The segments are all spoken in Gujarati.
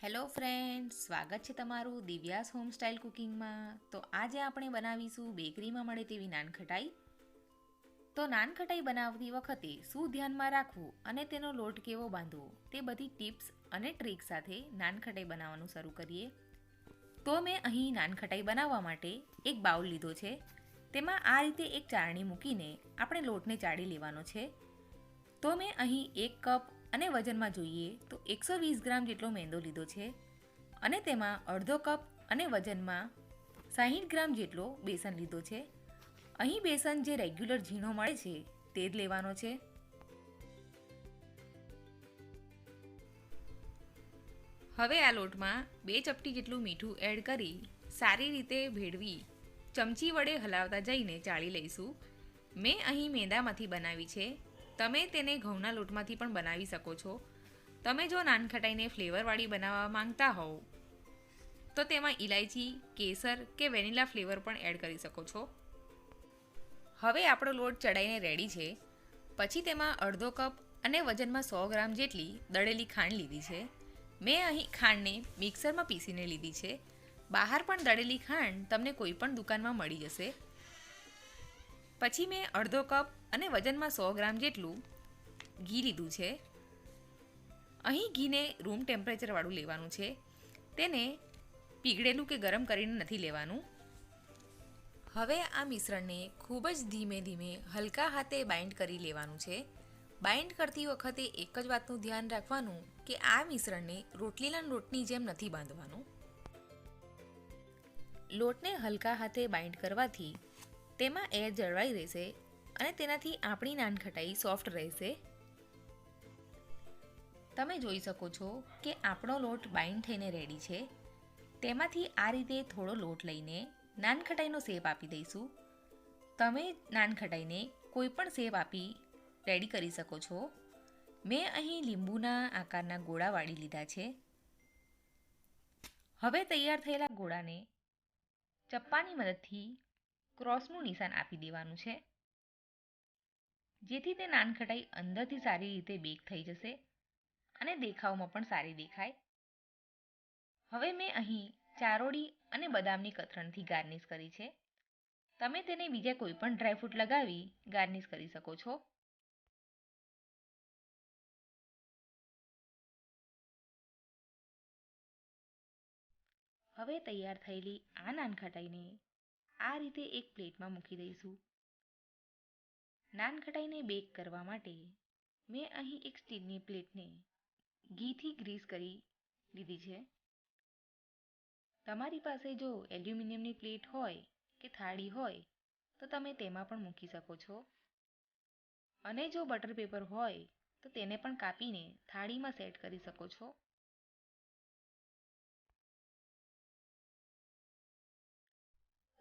હેલો ફ્રેન્ડ્સ, સ્વાગત છે તમારું દિવ્યાસ હોમ સ્ટાઇલ કુકિંગમાં. તો આજે આપણે બનાવીશું બેકરીમાં મળે તેવી નાનખટાઈ. તો નાનખટાઈ બનાવતી વખતે શું ધ્યાનમાં રાખવું અને તેનો લોટ કેવો બાંધવો તે બધી ટિપ્સ અને ટ્રીક સાથે નાનખટાઈ બનાવવાનું શરૂ કરીએ. તો મેં અહીં નાનખટાઈ બનાવવા માટે એક બાઉલ લીધો છે. તેમાં આ રીતે એક ચાળણી મૂકીને આપણે લોટને ચાળી લેવાનો છે. તો મેં અહીં 1 કપ અને વજનમાં જોઈએ તો 120 ગ્રામ જેટલો મેંદો લીધો છે અને તેમાં અડધો કપ અને વજનમાં 60 ગ્રામ જેટલો બેસન લીધો છે. અહીં બેસન જે રેગ્યુલર ઝીણો મળે છે તે જ લેવાનો છે. હવે આ લોટમાં 2 ચપટી જેટલું મીઠું એડ કરી સારી રીતે ભેળવી ચમચી વડે હલાવતા જઈને ચાળી લઈશું. મેં અહીં મેંદામાંથી બનાવી છે. તમે તેને ઘઉંના લોટમાંથી પણ બનાવી શકો છો. તમે જો નાનખટાઈને ફ્લેવરવાળી બનાવવા માંગતા હોવ તો તેમાં ઇલાયચી, કેસર કે વેનીલા ફ્લેવર પણ એડ કરી શકો છો. હવે આપણો લોટ ચડાઈને રેડી છે. પછી તેમાં અડધો કપ અને વજનમાં 100 ગ્રામ જેટલી દળેલી ખાંડ લીધી છે. મેં અહીં ખાંડને મિક્સરમાં પીસીને લીધી છે. બહાર પણ દળેલી ખાંડ તમને કોઈ પણ દુકાનમાં મળી જશે. પછી મેં અડધો કપ અને વજનમાં 100 ગ્રામ જેટલું ઘી લીધું છે. અહીં ઘીને રૂમ ટેમ્પરેચરવાળું લેવાનું છે. તેને પીગળેલું કે ગરમ કરીને નથી લેવાનું. હવે આ મિશ્રણને ખૂબ જ ધીમે ધીમે હલકા હાથે બાઇન્ડ કરી લેવાનું છે. બાઇન્ડ કરતી વખતે એક જ વાતનું ધ્યાન રાખવાનું કે આ મિશ્રણને રોટલીના લોટની જેમ નથી બાંધવાનું. લોટને હલકા હાથે બાઇન્ડ કરવાથી તેમાં એર જળવાઈ રહેશે અને તેનાથી આપણી નાનખટાઈ સોફ્ટ રહેશે. તમે જોઈ શકો છો કે આપણો લોટ બાઇન્ડ થઈને રેડી છે. તેમાંથી આ રીતે થોડો લોટ લઈને નાનખટાઈનો શેપ આપી દઈશું. તમે નાનખટાઈને કોઈ પણ શેપ આપી રેડી કરી શકો છો. મેં અહીં લીંબુના આકારના ગોળા વાળી લીધા છે. હવે તૈયાર થયેલા ગોળાને ચપ્પાની મદદથી ક્રોસનું નિશાન આપી દેવાનું છે, જેથી તે નાનખટાઈ અંદરથી સારી રીતે બેક થઈ જશે અને દેખાવમાં પણ સારી દેખાય. હવે મેં અહીં ચારોળી અને બદામની કતરણથી ગાર્નિશ કરી છે. તમે તેને બીજા કોઈ પણ ડ્રાયફ્રૂટ લગાવી ગાર્નિશ કરી શકો છો. હવે તૈયાર થયેલી આ નાનખટાઈને આ રીતે એક પ્લેટમાં મૂકી દઈશું. નાનખટાઈને બેક કરવા માટે મેં અહીં એક સ્ટીલની પ્લેટને ઘીથી ગ્રીસ કરી લીધી છે. તમારી પાસે જો એલ્યુમિનિયમની પ્લેટ હોય કે થાળી હોય તો તમે તેમાં પણ મૂકી શકો છો. અને જો બટર પેપર હોય તો તેને પણ કાપીને થાળીમાં સેટ કરી શકો છો.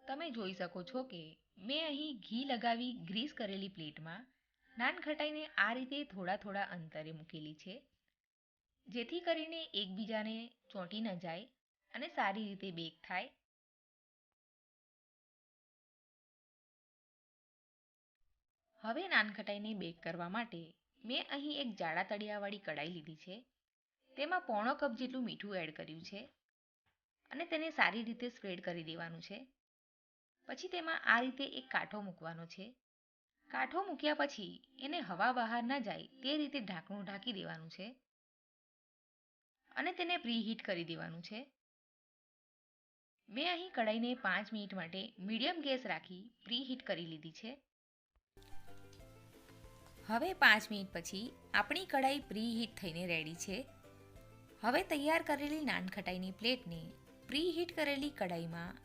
તમે જોઈ શકો છો કે મેં અહીં ઘી લગાવી ગ્રીસ કરેલી પ્લેટમાં નાનખટાઈને આ રીતે થોડા થોડા અંતરે મૂકેલી છે, જેથી કરીને એકબીજાને ચોંટી ન જાય અને સારી રીતે બેક થાય. હવે નાનખટાઈને બેક કરવા માટે મેં અહીં એક જાડા તળિયાવાળી કડાઈ લીધી છે. તેમાં પોણો કપ જેટલું મીઠું એડ કર્યું છે અને તેને સારી રીતે સ્પ્રેડ કરી દેવાનું છે. પછી તેમાં આ રીતે એક કાંઠો મૂકવાનો છે. કાંઠો મૂક્યા પછી એને હવા બહાર ન જાય તે રીતે ઢાંકણું ઢાંકી દેવાનું છે અને તેને પ્રીહીટ કરી દેવાનું છે. મેં અહીં કઢાઈને 5 મિનિટ માટે મીડિયમ ગેસ રાખી પ્રીહીટ કરી લીધી છે. હવે 5 મિનિટ પછી આપણી કઢાઈ પ્રીહીટ થઈને રેડી છે. હવે તૈયાર કરેલી નાનખટાઈની પ્લેટને પ્રીહીટ કરેલી કઢાઈમાં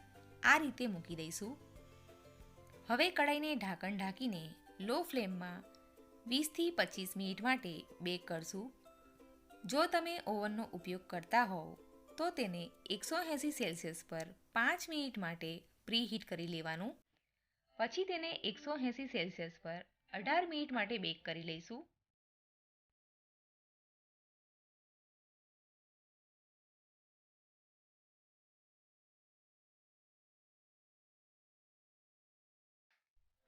આ રીતે મૂકી દઈશું. હવે કઢાઈને ઢાંકણ ઢાંકીને લો ફ્લેમમાં 20 થી 25 મિનિટ માટે બેક કરશું. જો તમે ઓવનનો ઉપયોગ કરતા હોવ તો તેને 180 સેલ્સિયસ પર 5 મિનિટ માટે પ્રીહીટ કરી લેવાનું. પછી તેને 180 સેલ્સિયસ પર 18 મિનિટ માટે બેક કરી લઈશું.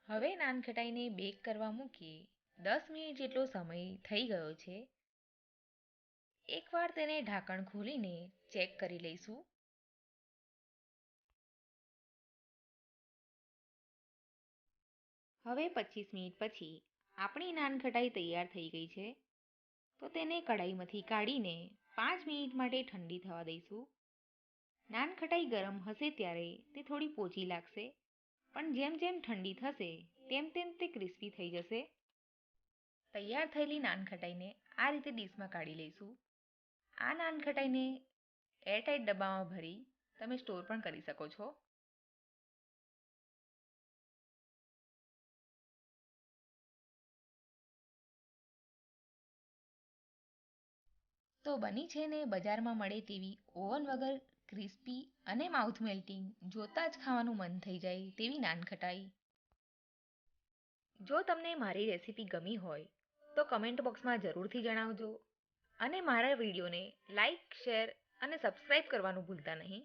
હવે નાનખટાઈને બેક કરવા મૂકીએ 10 મિનિટ જેટલો સમય થઈ ગયો છે. એકવાર તેને ઢાંકણ ખોલીને ચેક કરી લઈશું. હવે 25 મિનિટ પછી આપણી નાનખટાઈ તૈયાર થઈ ગઈ છે. તો તેને કઢાઈમાંથી કાઢીને 5 મિનિટ માટે ઠંડી થવા દઈશું. નાનખટાઈ ગરમ હશે ત્યારે તે થોડી પોચી લાગશે, પણ જેમ જેમ ઠંડી થશે તેમ તેમ તે ક્રિસ્પી થઈ જશે. તૈયાર થયેલી નાનખટાઈને આ રીતે ડીશમાં કાઢી લઈશું. આ નાનખટાઈને એરટાઈટ ડબ્બામાં ભરી તમે સ્ટોર પણ કરી શકો છો. તો બની છે ને બજારમાં મળે તેવી ઓવન વગર ક્રિસ્પી અને માઉથ મેલ્ટિંગ, જોતાં જ ખાવાનું મન થઈ જાય તેવી નાનખટાઈ. જો તમને મારી રેસીપી ગમી હોય તો કમેન્ટ બોક્સમાં જરૂરથી જણાવજો અને મારા વિડીયોને લાઈક, શેર અને સબસ્ક્રાઈબ કરવાનું ભૂલતા નહીં.